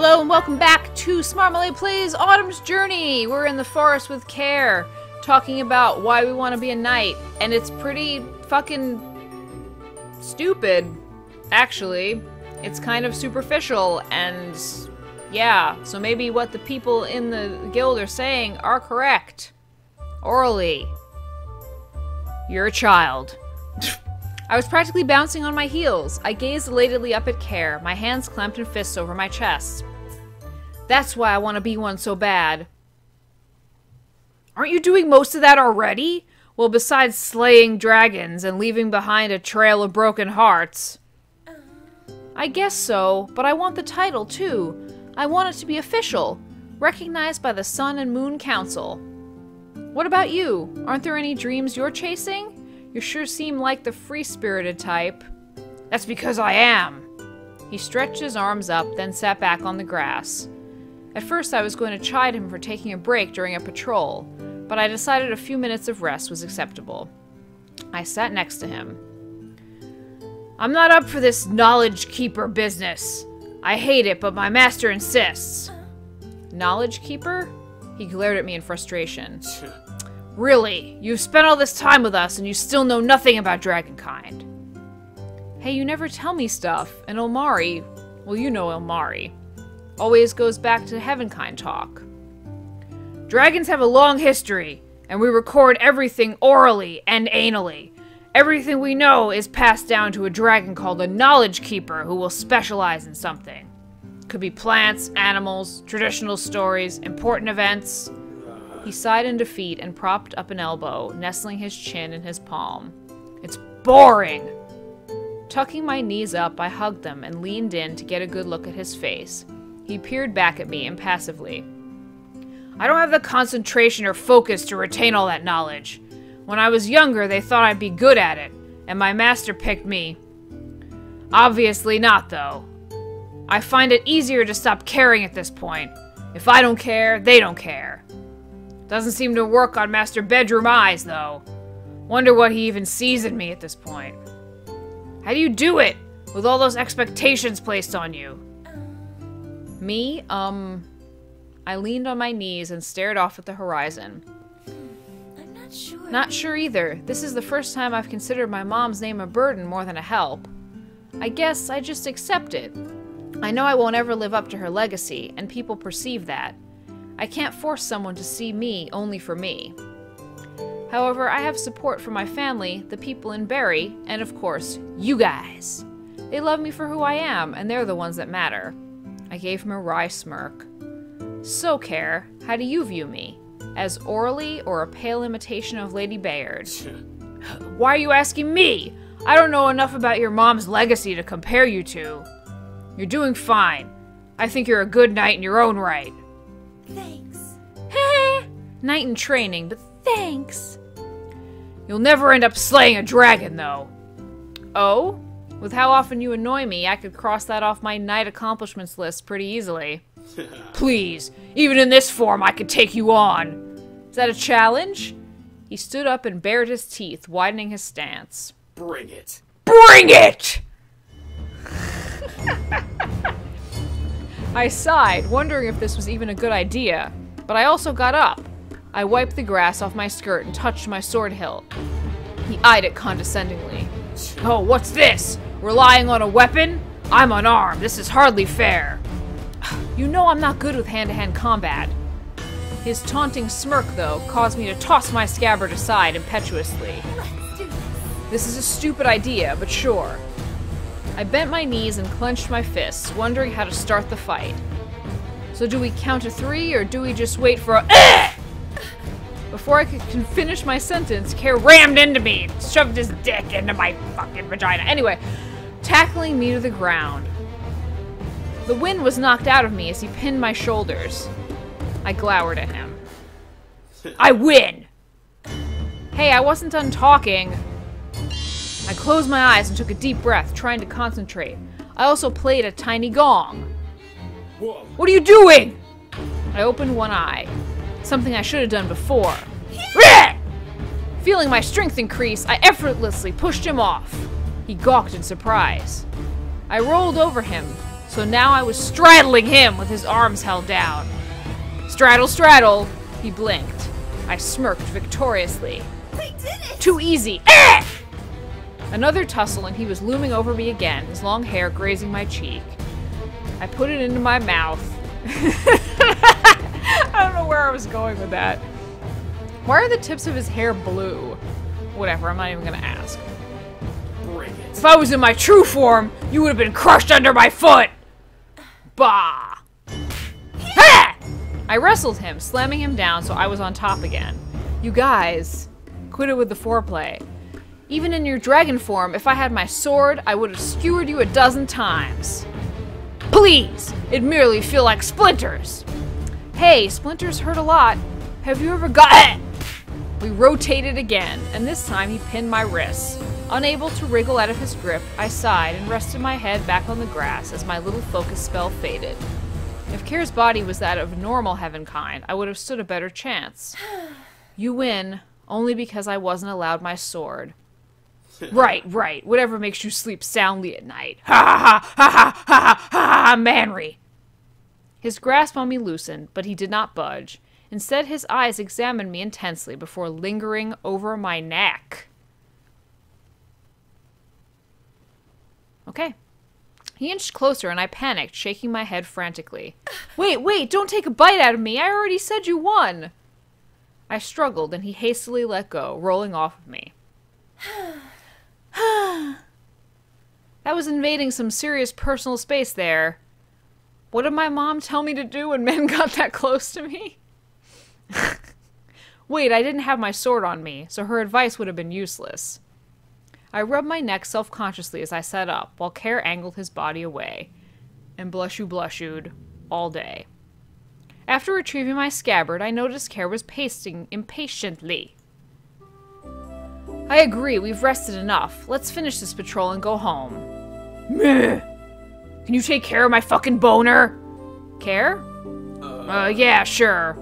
Hello and welcome back to Smarmalade Plays Autumn's Journey! We're in the forest with Care, talking about why we want to be a knight, and it's pretty fucking stupid, actually. It's kind of superficial, and yeah, so maybe what the people in the guild are saying are correct. Auralee, you're a child. I was practically bouncing on my heels. I gazed elatedly up at Care, my hands clamped in fists over my chest. That's why I want to be one so bad. Aren't you doing most of that already? Well, besides slaying dragons and leaving behind a trail of broken hearts. I guess so, but I want the title too. I want it to be official, recognized by the Sun and Moon Council. What about you? Aren't there any dreams you're chasing? You sure seem like the free-spirited type. That's because I am. He stretched his arms up, then sat back on the grass. At first I was going to chide him for taking a break during a patrol, but I decided a few minutes of rest was acceptable. I sat next to him. I'm not up for this knowledge keeper business. I hate it, but my master insists. Knowledge keeper? He glared at me in frustration. Really? You've spent all this time with us and you still know nothing about dragonkind. Hey, you never tell me stuff, and Ilmari, well, you know Ilmari, always goes back to Heavenkind talk. Dragons have a long history, and we record everything orally and anally. Everything we know is passed down to a dragon called a knowledge keeper who will specialize in something. Could be plants, animals, traditional stories, important events. He sighed in defeat and propped up an elbow, nestling his chin in his palm. It's boring! Tucking my knees up, I hugged them and leaned in to get a good look at his face. He peered back at me impassively. I don't have the concentration or focus to retain all that knowledge. When I was younger, they thought I'd be good at it, and my master picked me. Obviously not, though. I find it easier to stop caring at this point. If I don't care, they don't care. Doesn't seem to work on Master Bedroom Eyes, though. Wonder what he even sees in me at this point. How do you do it, with all those expectations placed on you? Me, I leaned on my knees and stared off at the horizon. I'm not sure. Not sure either. This is the first time I've considered my mom's name a burden more than a help. I guess I just accept it. I know I won't ever live up to her legacy, and people perceive that. I can't force someone to see me only for me. However, I have support from my family, the people in Barry, and of course, you guys. They love me for who I am, and they're the ones that matter. I gave him a wry smirk. So, Care, how do you view me? As Auralee or a pale imitation of Lady Bayard? Why are you asking me? I don't know enough about your mom's legacy to compare you to. You're doing fine. I think you're a good knight in your own right. Thanks. Knight in training, but thanks. You'll never end up slaying a dragon, though. Oh? With how often you annoy me, I could cross that off my knight accomplishments list pretty easily. Please, even in this form, I could take you on. Is that a challenge? He stood up and bared his teeth, widening his stance. Bring it. Bring it! I sighed, wondering if this was even a good idea, but I also got up. I wiped the grass off my skirt and touched my sword hilt. He eyed it condescendingly. Oh, what's this? Relying on a weapon? I'm unarmed. This is hardly fair. You know I'm not good with hand-to-hand combat. His taunting smirk, though, caused me to toss my scabbard aside impetuously. Let's do this. This is a stupid idea, but sure. I bent my knees and clenched my fists, wondering how to start the fight. So do we count to 3, or do we just wait for a Before I could finish my sentence, Care rammed into me and shoved his dick into my fucking vagina. Anyway, tackling me to the ground. The wind was knocked out of me as he pinned my shoulders. I glowered at him. I win! Hey, I wasn't done talking. I closed my eyes and took a deep breath, trying to concentrate. I also played a tiny gong. Whoa. What are you doing? I opened one eye. Something I should have done before. Feeling my strength increase, I effortlessly pushed him off. He gawked in surprise. I rolled over him, so now I was straddling him with his arms held down. Straddle, straddle! He blinked. I smirked victoriously. I did it! Too easy! Ah! Another tussle and he was looming over me again, his long hair grazing my cheek. I put it into my mouth. I don't know where I was going with that. Why are the tips of his hair blue? Whatever, I'm not even gonna ask. Bring it. If I was in my true form, you would have been crushed under my foot! Bah! Ha! I wrestled him, slamming him down so I was on top again. You guys, quit it with the foreplay. Even in your dragon form, if I had my sword, I would have skewered you a dozen times. Please! It'd merely feel like splinters! Hey, splinters hurt a lot. Have you ever got— We rotated again, and this time he pinned my wrists. Unable to wriggle out of his grip, I sighed and rested my head back on the grass as my little focus spell faded. If Kair's body was that of normal heavenkind, I would have stood a better chance. You win, only because I wasn't allowed my sword. Right, whatever makes you sleep soundly at night. Ha ha ha ha ha ha ha, Manry! His grasp on me loosened, but he did not budge. Instead, his eyes examined me intensely before lingering over my neck. Okay. He inched closer and I panicked, shaking my head frantically. Wait, don't take a bite out of me. I already said you won. I struggled and he hastily let go, rolling off of me. That was invading some serious personal space there. What did my mom tell me to do when men got that close to me? Wait, I didn't have my sword on me, so her advice would have been useless. I rubbed my neck self-consciously as I sat up, while Kair angled his body away. And blushooed all day. After retrieving my scabbard, I noticed Kair was pacing impatiently. I agree, we've rested enough. Let's finish this patrol and go home. Meh! Can you take care of my fucking boner? Kair? Yeah, sure.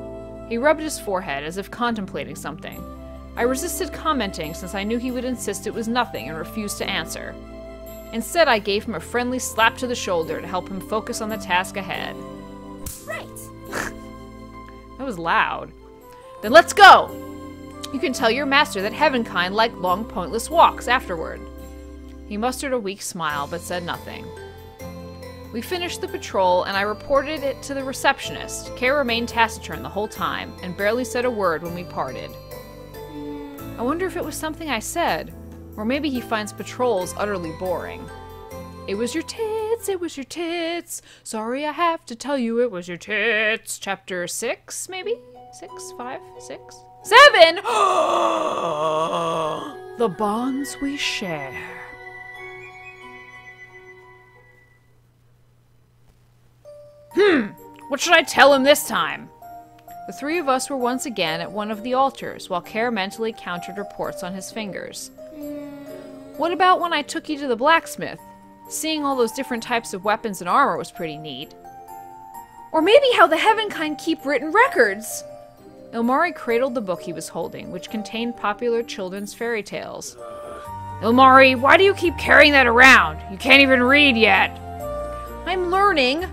He rubbed his forehead as if contemplating something. I resisted commenting since I knew he would insist it was nothing and refused to answer. Instead, I gave him a friendly slap to the shoulder to help him focus on the task ahead. Right. That was loud. Then let's go! You can tell your master that heavenkind like long, pointless walks afterward. He mustered a weak smile, but said nothing. We finished the patrol, and I reported it to the receptionist. Kair remained taciturn the whole time, and barely said a word when we parted. I wonder if it was something I said, or maybe he finds patrols utterly boring. It was your tits, it was your tits. Sorry I have to tell you it was your tits. Chapter 6, maybe? 6, 5, 6, 7! The bonds we share. What should I tell him this time? The three of us were once again at one of the altars, while Kair mentally countered reports on his fingers. What about when I took you to the blacksmith? Seeing all those different types of weapons and armor was pretty neat. Or maybe how the heavenkind keep written records! Ilmari cradled the book he was holding, which contained popular children's fairy tales. Ilmari, why do you keep carrying that around? You can't even read yet. I'm learning.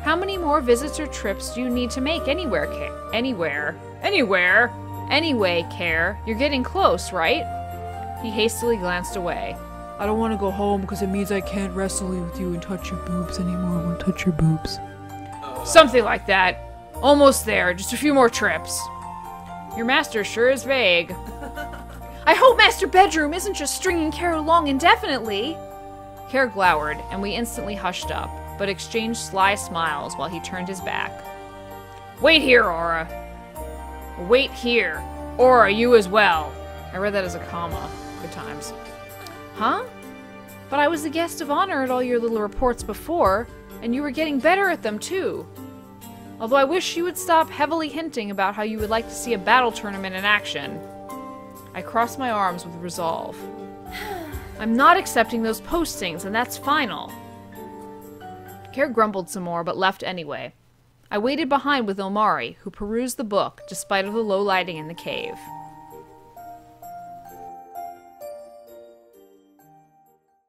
How many more visits or trips do you need to make anywhere, Kair? Anywhere? Anyway, Kair, you're getting close, right? He hastily glanced away. I don't want to go home because it means I can't wrestle with you and touch your boobs anymore. I won't touch your boobs. Something like that. Almost there. Just a few more trips. Your master sure is vague. I hope Master Bedroom isn't just stringing Kair along indefinitely. Kair glowered, and we instantly hushed up, but exchanged sly smiles while he turned his back. Wait here, Aura. Wait here. Aura, you as well. I read that as a comma. Good times. Huh? But I was the guest of honor at all your little reports before, and you were getting better at them too. Although I wish you would stop heavily hinting about how you would like to see a battle tournament in action. I crossed my arms with resolve. I'm not accepting those postings, and that's final. Kair grumbled some more, but left anyway. I waited behind with Ilmari, who perused the book, despite of the low lighting in the cave.